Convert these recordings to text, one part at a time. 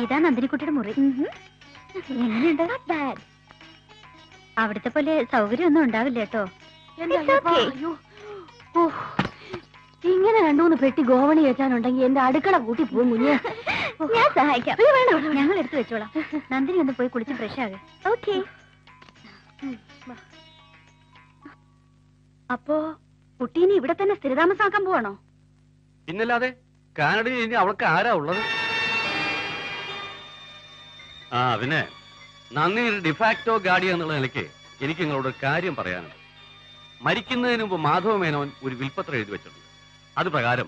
ഇതാ നന്ദിനിക്കുട്ടിയുടെ മുറി. എങ്ങനെയുണ്ട്? അവിടുത്തെ പോലെ സൗകര്യമൊന്നും ഉണ്ടാവില്ല കേട്ടോ. ഇങ്ങനെ രണ്ടുമൂന്ന് പെട്ടി ഗോവണി വെച്ചാനുണ്ടെങ്കിൽ എന്റെ അടുക്കള കൂട്ടി പോകും കുഞ്ഞ്. ഞാൻ സഹായിക്കാം. ഞങ്ങൾ എടുത്തു വെച്ചോളാം. നന്ദിനി ഒന്ന് പോയി കുളിച്ച് ഫ്രഷ് ആകെ. ഓക്കെ. അപ്പോ കുട്ടീനെ ഇവിടെ തന്നെ സ്ഥിരതാമസാക്കാൻ പോവാണോ? പിന്നല്ലാതെ കാനഡയിൽ ഇനി അവൾക്ക് ആരാ ഉള്ളത്? ആ പിന്നെ നന്ദി ഡിഫാക്ടോ ഗാർഡിയൻ എന്നുള്ള നിലയ്ക്ക് എനിക്ക് നിങ്ങളോട് കാര്യം പറയാനുണ്ട്. മരിക്കുന്നതിന് മുമ്പ് മാധവ മേനോൻ ഒരു വിൽപ്പത്രം എഴുതി വെച്ചിട്ടുണ്ട്. അത് പ്രകാരം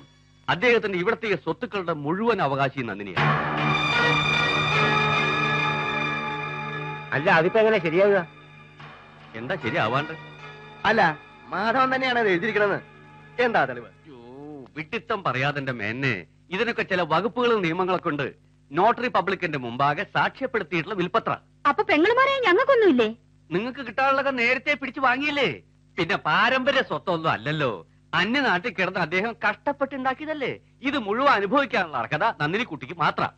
അദ്ദേഹത്തിന്റെ ഇവിടത്തെ സ്വത്തുക്കളുടെ മുഴുവൻ അവകാശി നന്ദിനിയാണ്. അല്ല, അതിപ്പോ എങ്ങനെ ശരിയാവുക? എന്താ ശരിയാവാണ്ട്? അല്ല, മാധവൻ തന്നെയാണ് അത് എഴുതിയിരിക്കണെന്ന് എന്താ തെളിവ്? വിട്ടിത്തം പറയാതെ മേന്നെ, ഇതിനൊക്കെ ചില വകുപ്പുകളും നിയമങ്ങളൊക്കെ ഉണ്ട്. നോട്ടറി പബ്ലിക്കിന്റെ മുമ്പാകെ സാക്ഷ്യപ്പെടുത്തിയിട്ടുള്ള വിൽപ്പത്ര. അപ്പൊ പെങ്ങളുമാരെ ഞങ്ങൾക്കൊന്നുമില്ലേ? നിങ്ങൾക്ക് കിട്ടാനുള്ളതൊക്കെ നേരത്തെ പിടിച്ചു വാങ്ങിയില്ലേ? പിന്നെ പാരമ്പര്യ സ്വത്തൊന്നും അല്ലല്ലോ. അന്യനാട്ടിൽ കിടന്ന് അദ്ദേഹം കഷ്ടപ്പെട്ടുണ്ടാക്കിയതല്ലേ. ഇത് മുഴുവൻ അനുഭവിക്കാനുള്ള അർഹത നന്ദിനി കുട്ടിക്ക് മാത്രം.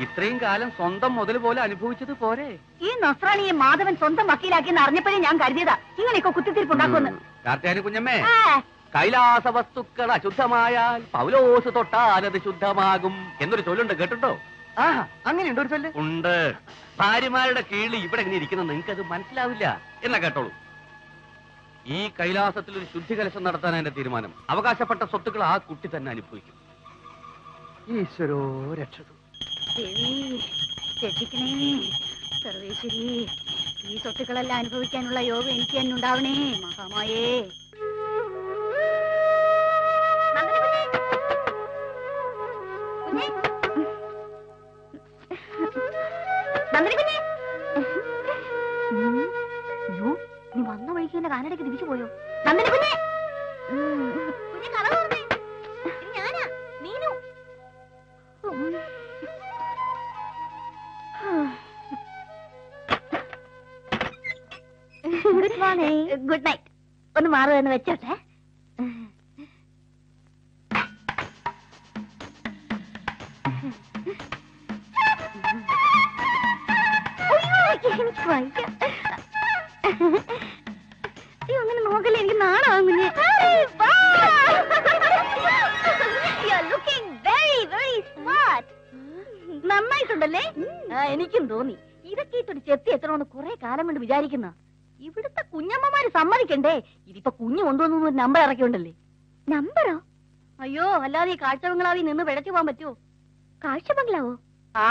ഇത്രയും കാലം സ്വന്തം മുതൽ പോലെ അനുഭവിച്ചത് പോരെ? ഈ നസ്രാണിയെ മാധവൻ സ്വന്തം വക്കീലാക്കിയെന്ന് അറിഞ്ഞപ്പോഴേ ഞാൻ കരുതിയതാ ഇങ്ങനെയൊക്കെ കുത്തിത്തിരിപ്പുണ്ടാക്കുമെന്ന്. കാർത്തിയാനി കുഞ്ഞമ്മേ, കൈലാസ വസ്തുക്കൾ അശുദ്ധമായാൽ പൗലോസ് തൊട്ടാൽ അത് ശുദ്ധമാകും എന്നൊരു ചൊല്ലുണ്ട്, കേട്ടിട്ടോ? അങ്ങനെയുണ്ട് ഒരു ചൊല്ല്. ഉണ്ട്. ഭാര്യമാരുടെ കീഴിൽ ഇവിടെ എങ്ങനെ ഇരിക്കുന്നത് നിങ്ങൾക്ക് അത് മനസ്സിലാവില്ല എന്നാ കേട്ടോളൂ. ഈ കൈലാസത്തിൽ ഒരു ശുദ്ധി കലശം നടത്താൻ എന്റെ തീരുമാനം. അവകാശപ്പെട്ട സ്വത്തുക്കൾ ആ കുട്ടി തന്നെ അനുഭവിക്കും. ഈശ്വരോ രക്ഷതു. രക്ഷിക്കണേ സർവേശ്വരി. ഈ സ്വത്തുക്കളെല്ലാം അനുഭവിക്കാനുള്ള യോഗം എനിക്ക് തന്നെ ഉണ്ടാവണേ മഹാമായേ. നീ വന്ന വഴിക്ക് എന്റെ കാനടയ്ക്ക് തിരിച്ചു പോയോ? നന്ദിനി കുഞ്ഞെ, ഞാനാ Meenu. Good morning. Good night. ഒന്ന് മാറുമെന്ന് വെച്ചോട്ടെ. അങ്ങനെ നോക്കല്ലേ, എനിക്ക് നാണാവും കുഞ്ഞെ. നന്നായിട്ടുണ്ടല്ലേ? എനിക്കും തോന്നി. ഇതൊക്കെ ഇട്ടൊരു ചെത്തി എത്തണമെന്ന് കുറെ കാലം കൊണ്ട് വിചാരിക്കുന്ന. ഇവിടുത്തെ കുഞ്ഞമ്മമാര് സമ്മതിക്കണ്ടേ? ഇതിപ്പോ കുഞ്ഞു കൊണ്ടുവന്നു നമ്പർ ഇറക്കിയുണ്ടല്ലേ. നമ്പറോ? അയ്യോ, അല്ലാതെ ഈ കാഴ്ച ബംഗ്ലാവിൽ നിന്ന് പിഴച്ചു പോകാൻ പറ്റുമോ? കാഴ്ച ബംഗ്ലാവോ? ആ,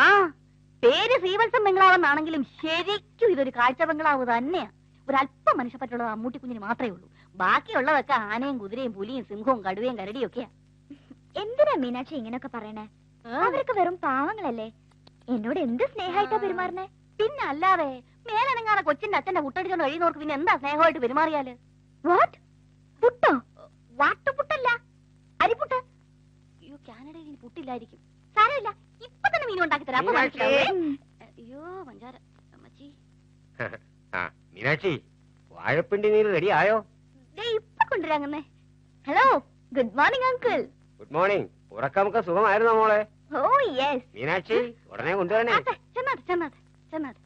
പേര് ശ്രീവത്സം ബംഗ്ലാവെന്നാണെങ്കിലും ശരിക്കും ഇതൊരു കാഴ്ച ബംഗ്ലാവ് തന്നെയാ. ഒരല്പം മനുഷ്യപ്പറ്റുള്ളത് അമ്മൂട്ടി കുഞ്ഞിന് മാത്രമേ ഉള്ളൂ. ബാക്കിയുള്ളതൊക്കെ ആനയും കുതിരയും പുലിയും സിംഹവും കടുവയും കരടിയും ഒക്കെയാ. എന്തിനാ മീനാക്ഷി ഇങ്ങനൊക്കെ പറയണേ? അവരൊക്കെ വെറും പാവങ്ങളല്ലേ. എന്നോട് എന്ത് സ്നേഹമായിട്ടാ പെരുമാറുന്നേ? പിന്നെ അല്ലാതെ മേലനങ്ങാതെ കൊച്ചിന്റെ അച്ഛന്റെ പുട്ടടിച്ചോണ്ട് കഴിയുന്നവർക്ക് പിന്നെ എന്താ സ്നേഹമായിട്ട് പെരുമാറിയാല്? വാട്ട്? പുട്ടോ? വാട്ടുപുട്ടല്ല, അരിപ്പുട്ട്. അയ്യോ, കാനഡയിൽ ഇനി പുട്ടില്ലായിരിക്കും. സാരമില്ല, ഇപ്പൊ തന്നെ മീൻ ഉണ്ടാക്കി തരാം. അപ്പൊ മനസ്സിലാവേ. അയ്യോ പഞ്ചാര അമ്മച്ചി. മീനാക്ഷി, വാഴപ്പിണ്ടി നീര് റെഡി ആയോ? ഇപ്പൊ കൊണ്ടുവരാങ്ങന്നേ. Hello, good morning uncle. Good morning. ഉറക്കമൊക്കെ സുഖമായിരുന്നോ മോളെ? ഓ യെസ്. മീനാക്ഷി, ഉടനെ കൊണ്ടുവരണേ. ചെന്നാട്ടെ.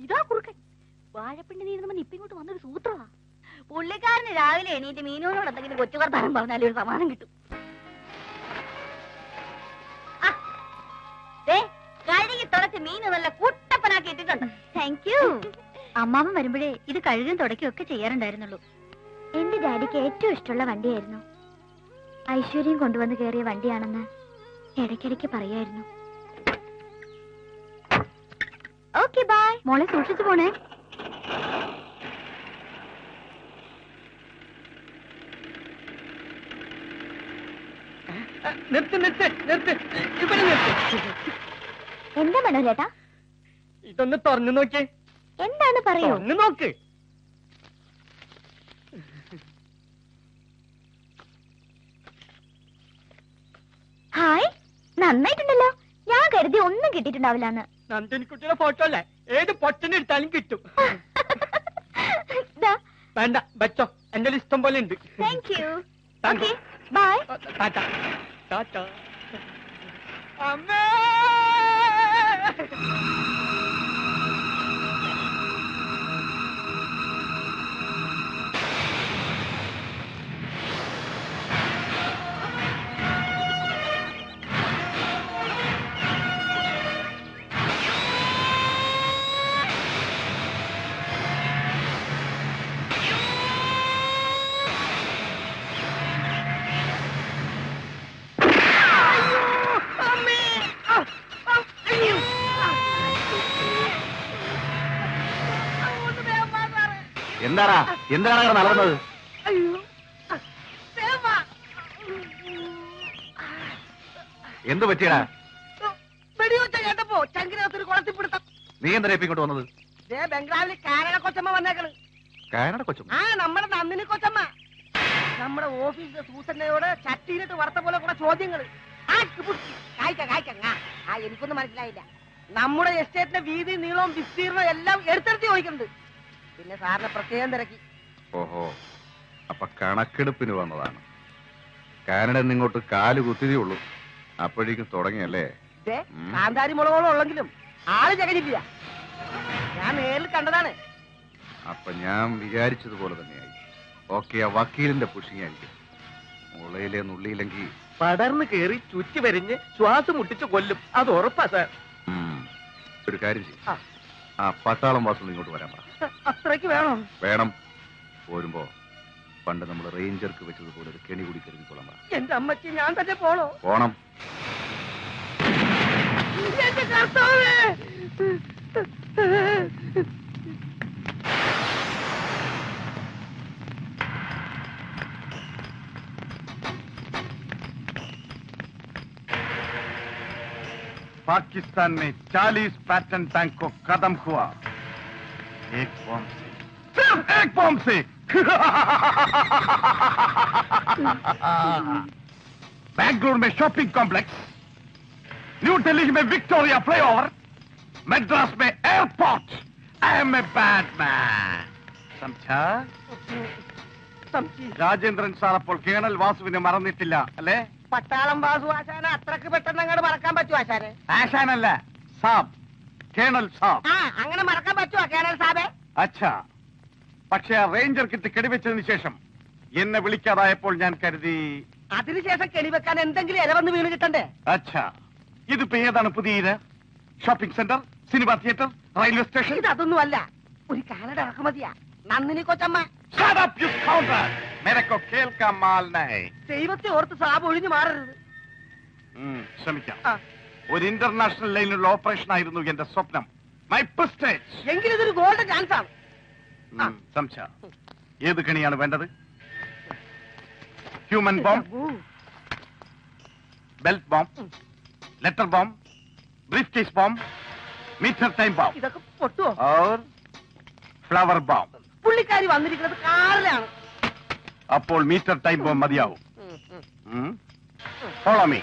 ഇതാ കുറുക്കൻ. വാഴപ്പിണ്ടി നീരുന്ന ഇപ്പിങ്ങോട്ട് വന്നൊരു സൂത്രമാ. പുള്ളിക്കാരന് രാവിലെ എണീറ്റ് മീനോനോട് എന്തെങ്കിലും കൊച്ചു വർത്താനം പറഞ്ഞാലും ഒരു സമാധാനം കിട്ടും. കഴുകി തുടച്ച് മീന് നല്ല കുട്ടപ്പനാക്കി ഇട്ടിട്ടുണ്ട്. Thank you. അമ്മാവൻ വരുമ്പോഴേ ഇത് കഴുകും തുടക്കുകയും ഒക്കെ ചെയ്യാറുണ്ടായിരുന്നുള്ളൂ. എന്റെ ഡാഡിക്ക് ഏറ്റവും ഇഷ്ടമുള്ള വണ്ടിയായിരുന്നു. ഐശ്വര്യം കൊണ്ടുവന്ന് കയറിയ വണ്ടിയാണെന്ന് ഇടയ്ക്കിടയ്ക്ക് പറയായിരുന്നു. Okay bye. മോളെ സൂക്ഷിച്ചു പോണേ. എന്താ മനോജേട്ടാ? ഇതൊന്ന് തുറന്നു നോക്കിയേ. എന്താണ് പറയൂ? ഒന്ന് നോക്ക്. ഹായ്, നന്നായിട്ടുണ്ടല്ലോ. ഞാൻ കരുതി ഒന്നും കിട്ടിയിട്ടുണ്ടാവില്ലാന്ന്. നന്ദിനിക്കുട്ടിയുടെ ഫോട്ടോ അല്ലേ? ഏത് പൊട്ടനെ എടുത്താലും കിട്ടും. വേണ്ട, വെച്ചോ, എന്റെ ഇഷ്ടം പോലെ ഉണ്ട്. Thank you. Okay bye. Tata. അമ്മേ എന്താടാ എന്താണ് നടന്നത്? എന്ത് പറ്റിയടാ? വെടിവെച്ച കേട്ടപ്പോ ചങ്കിനകത്തൊരു കുളത്തിപ്പിടുത്തം. നീ എന്തിനാ ഇപ്പൊ ഇങ്ങോട്ട് വന്നത്? ബംഗ്ലാവിൽ കാനഡ കൊച്ചമ്മ വന്നേക്കണ്. കാനഡ കൊച്ചു? ആ നമ്മുടെ നന്ദിനി കൊച്ചമ്മ. നമ്മുടെ ഓഫീസിലെ സൂസന്നയോട് ചട്ടിയിലിട്ട് വറുത്ത പോലെ കുറെ ചോദ്യങ്ങൾ. എനിക്കൊന്നും മനസ്സിലായില്ല. നമ്മുടെ എസ്റ്റേറ്റിന്റെ വീതി നീളവും വിസ്തീർണവും എല്ലാം എടുത്തെടുത്ത് ചോദിക്കുന്നുണ്ട്. പിന്നെ സാറിനെ പ്രത്യേകം തിരക്കി. ഓഹോ, അപ്പൊ കണക്കെടുപ്പിന് വന്നതാണ്. കാനഡ ഇങ്ങോട്ട് കാല് കുത്തിയതേ ഉള്ളൂ, അപ്പോഴേക്കും തുടങ്ങിയല്ലേ? കാന്താരി മുളകോളം ഉള്ളെങ്കിലും ആള് ജഗനില്ല. ഞാൻ നേരിൽ കണ്ടതാണ്. അപ്പൊ ഞാൻ വിചാരിച്ചതുപോലെ തന്നെയായി. ഓക്കെ, ആ വക്കീലിന്റെ പുഷിങ്ങായിരിക്കും. മുളയിലെ നുള്ളിയില്ലെങ്കിൽ പടർന്ന് കേറി ചുറ്റി വരിഞ്ഞ് ശ്വാസം മുട്ടിച്ച് കൊല്ലും. അത് ഉറപ്പാ സാർ. ഒരു കാര്യം ചെയ്യും, ആ പട്ടാളം വാസം ഇങ്ങോട്ട് വരാൻ പറ. അത്രയ്ക്ക് വേണം? വേണം. പോരുമ്പോ പണ്ട് നമ്മൾ റേഞ്ചർക്ക് വെച്ചതുപോലെ ഒരു കെണി കൂടി കരുതിക്കൊള്ളാൻ പറ. എന്റെ അമ്മയ്ക്ക് ഞാൻ തന്നെ പോണോ? പോണം. എന്റെ കർത്താവേ! पाकिस्तान में 40 पैटर्न टैंक को खत्म हुआ एक बॉम्ब से, सिर्फ एक बॉम्ब से। बैंगलोर में शॉपिंग कॉम्प्लेक्स, न्यू दिल्ली में विक्टोरिया फ्लाईओवर, मद्रास में airport. I am a bad man, समझा? രാജേന്ദ്രൻ സാർ അപ്പോൾ കേണൽ വാസുവിനെ മറന്നിട്ടില്ല അല്ലേ? പട്ടാളം വാസു ആശാനെ അത്രക്ക് പെട്ടെന്ന് അങ്ങോട്ട് മറക്കാൻ പറ്റുമോ ആശാനെ? ആശാനല്ല, സാബ്, കേണൽ സാബ്. ആ, അങ്ങനെ മറക്കാൻ പറ്റുമോ കേണൽ സാബേ? അച്ഛാ, പക്ഷെ ആ റേഞ്ചർ കിറ്റ് കെടിവെച്ചതിന് ശേഷം എന്നെ വിളിക്കാതായപ്പോൾ ഞാൻ കരുതി. അതിനുശേഷം കെണിവെക്കാൻ എന്തെങ്കിലും ഇലവന്ന് വീണ് കിട്ടണ്ടേ? അച്ഛാ, ഇതിപ്പോ ഏതാണ് പുതിയത്? Shopping centre, cinema theatre, railway station? ഇതൊന്നും അല്ല, ഒരു കാനഡ ഇറക്കുമതിയാ. നന്ദിനി കൊച്ചമ്മ. Shut up, you scoundrel! मेरे को खेल का माल नहीं. ദൈവത്തെ ഓർത്ത് സാബ് ഒഴിഞ്ഞു മാറരുത്. ശ്രമിക്കാം. ആ. ഒരു ഇന്റർനാഷണൽ ലൈനിലുള്ള ഓപ്പറേഷൻ ആയിരുന്നു എന്റെ സ്വപ്നം. My prestige. എങ്കിലും ഇതൊരു ഗോൾഡൻ ചാൻസ് ആണ്. സംശ, ഏത് കണിയാണ് വേണ്ടത്? Human bomb, belt bomb, letter bomb, briefcase bomb, meter time bomb, ഇതൊക്കെ പൊട്ടുവോ? और ഫ്ലവർ ബോംബ്. പുള്ളിക്കാരി വന്നിരിക്കുന്നത് കാറിലാണ്. അപ്പോൾ മീറ്റർ ടൈം ബോംബ് മതിയാവും. Follow me.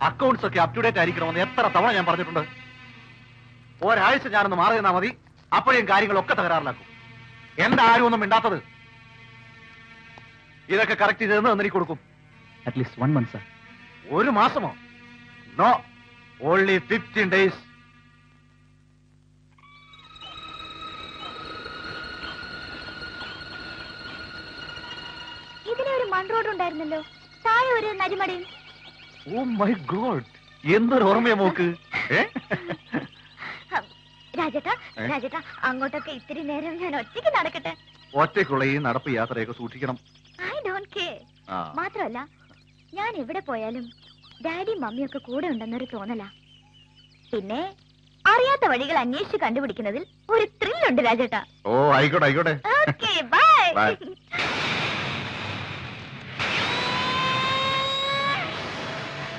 അക്കൗണ്ട്സ് ഒക്കെ അപ് ടു ഡേറ്റ് ആയിരിക്കണമെന്ന് എത്ര തവണ ഞാൻ പറഞ്ഞിട്ടുണ്ട്. ഒരാഴ്ച ഞാനൊന്ന് മാറി നിന്നാ മതി, അപ്പോഴേയും കാര്യങ്ങളൊക്കെ തകരാറിലാക്കും. എന്താ ആരും ഒന്നും മിണ്ടാത്തത്? ഇതൊക്കെ കറക്റ്റ് ചെയ്തെന്ന് എനിക്ക് കൊടുക്കും. At least 1 month, sir. ഒരു മാസമോ? No, only 15 days. ഇതിലെ ഒരു മൺ റോഡ് ഉണ്ടായിരുന്നല്ലോ, താഴെ ഒരു നരിമടയും. ഓ മൈ ഗോഡ്, എന്തൊരു ഓർമ്മയെ നോക്ക്. രാജേട്ടാ, രാജേട്ടാ, അങ്ങോട്ടൊക്കെ ഇത്തിരി നേരം ഞാൻ ഒറ്റയ്ക്ക് നടക്കട്ടെ? ഒറ്റയ്ക്കുള്ള ഈ നടപ്പ് യാത്രയൊക്കെ സൂക്ഷിക്കണം. I don't care. ആ. മാത്രമല്ല, ഞാൻ എവിടെ പോയാലും ഡാഡിയും മമ്മിയൊക്കെ കൂടെ ഉണ്ടെന്നൊരു തോന്നല. പിന്നെ അറിയാത്ത വഴികൾ അന്വേഷിച്ച് കണ്ടുപിടിക്കുന്നതിൽ ഒരു ത്രില്ലുണ്ട് രാജേട്ടാ. ഓ ആയിക്കോട്ടെ ആയിക്കോട്ടെ. Okay, bye. Bye.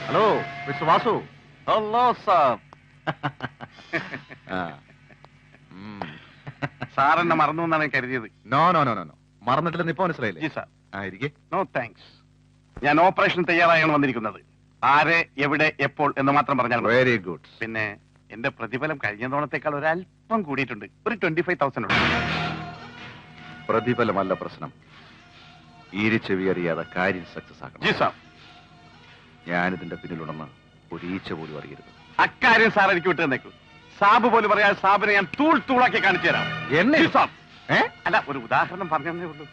Hello mister Vasu. Hello sir. Sir എന്നെ മറന്നു എന്നാണ് കരുതിയത്. No no no no no, മറന്നിട്ടില്ലെന്ന് ഇപ്പൊ മനസ്സിലായില്ലേ? ജി സാർ. ആയിരിക്കെ. No thanks. ഞാൻ ഓപ്പറേഷൻ തയ്യാറായാണ് വന്നിരിക്കുന്നത്. ആരെ, എവിടെ, എപ്പോൾ എന്ന് മാത്രം പറഞ്ഞാൽ മതി. Very good. പിന്നെ എന്റെ പ്രതിഫലം കഴിഞ്ഞ തവണത്തേക്കാൾ ഒരല്പം കൂടിയിട്ടുണ്ട്. ഒരു 25,000 ഉണ്ട്. പ്രതിഫലമല്ല പ്രശ്നം, ഈരിച്ചെവി അറിയാതെ കാര്യം സക്സസ് ആക്കണം. G sir. ഞാനിതിന്റെ പിന്നിലുണ്ടെന്ന് ഒരു ഈച്ച പോലും അറിയരുത്. അക്കാര്യം സാർ എനിക്ക് വിട്ടു തന്നേക്കൂ. സാബ് പോലും പറയാതെ സാബിനെ ഞാൻ തൂളാക്കി കാണിച്ചു തരാം. എന്നെ സാർ അല്ല, ഒരു ഉദാഹരണം പറഞ്ഞേ ഉള്ളൂ.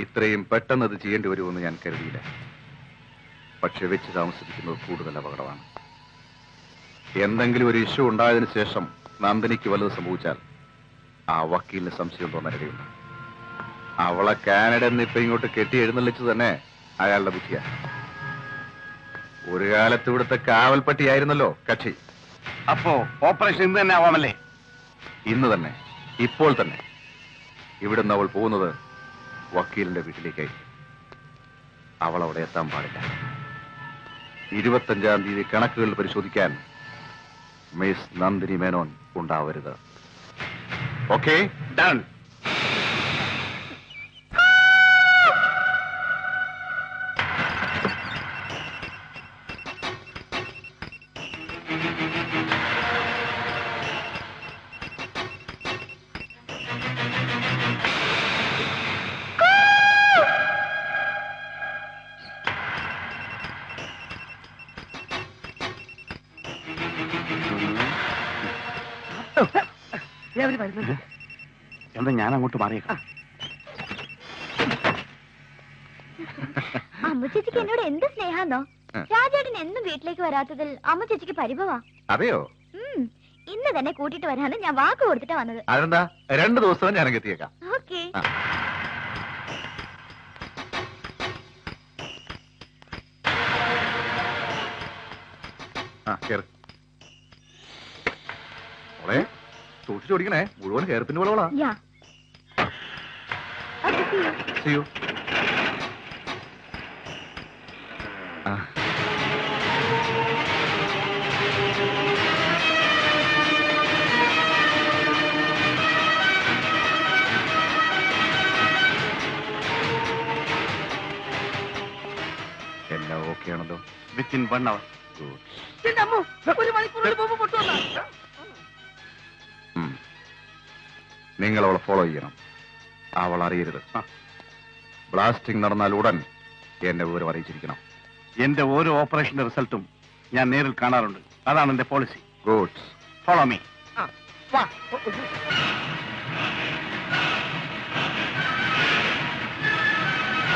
ഇത്രയും പെട്ടെന്ന് അത് ചെയ്യേണ്ടി വരുമെന്ന് ഞാൻ കരുതിയില്ല. പക്ഷെ വെച്ച് താമസിപ്പിക്കുന്നത് കൂടുതൽ അപകടമാണ്. എന്തെങ്കിലും ഒരു ഇഷ്യൂ ഉണ്ടായതിനു ശേഷം നന്ദിനിക്ക് വലുത് സംഭവിച്ചാൽ ആ വക്കീലിന് സംശയം തോന്നാനിടയുണ്ട്. അവളെ കാനഡ ഇപ്പൊ ഇങ്ങോട്ട് കെട്ടി എഴുന്നള്ളിച്ചു തന്നെ അയാളുടെ ബുദ്ധിയ. ഒരു കാലത്ത് ഇവിടുത്തെ കാവൽപ്പട്ടിയായിരുന്നല്ലോ കക്ഷി. അപ്പോ ഓപ്പറേഷൻ ഇന്ന് തന്നെ ആവാമല്ലേ? ഇന്ന് തന്നെ, ഇപ്പോൾ തന്നെ. ഇവിടുന്ന് അവൾ പോകുന്നത് വക്കീലിന്റെ വീട്ടിലേക്കായിരിക്കും. അവൾ അവിടെ എത്താൻ പാടില്ല. 25-ാം തീയതി കണക്കുകൾ പരിശോധിക്കാൻ മിസ് നന്ദിനി മേനോൻ ഉണ്ടാവരുത്. ഓക്കെ? ഡൺ. എന്താ ഞാൻ അങ്ങോട്ട് മാറിയേക്കാം. അമ്മ ചേച്ചിക്ക് എന്നോട് എന്ത് സ്നേഹാന്നോ. രാജേട്ടൻ എന്നും വീട്ടിലേക്ക് വരാത്തതിൽ അമ്മ ചേച്ചിക്ക് പരിഭവാ. അതെയോ? ഇന്ന് തന്നെ കൂട്ടിട്ട് വരാന്ന് ഞാൻ വാക്ക് കൊടുത്തിട്ടാ വന്നത്. അതെന്താ? 2 ദിവസം ഞാൻ എത്തിയേക്കാം. ഓക്കെ. മോളെ സൂക്ഷിച്ചോടിക്കണേ, മുഴുവൻ ഹെയർപിൻ വളവളാ. ചെയ്യൂ. എല്ലാം ഓക്കെ ആണല്ലോ? Within 1 hour. ഒരു മണിക്കൂറിൽ ബോംബ് പൊട്ടുവന്ന. നിങ്ങൾ അവളെ ഫോളോ ചെയ്യണം. അവൾ അറിയരുത്. ബ്ലാസ്റ്റിംഗ് നടന്നാൽ ഉടൻ എന്നെ വിവരം അറിയിച്ചിരിക്കണം. എന്റെ ഓരോ ഓപ്പറേഷന്റെ റിസൾട്ടും ഞാൻ നേരിൽ കാണാറുണ്ട്. അതാണ് എന്റെ പോളിസി. ഗുഡ്. Follow me. വാ.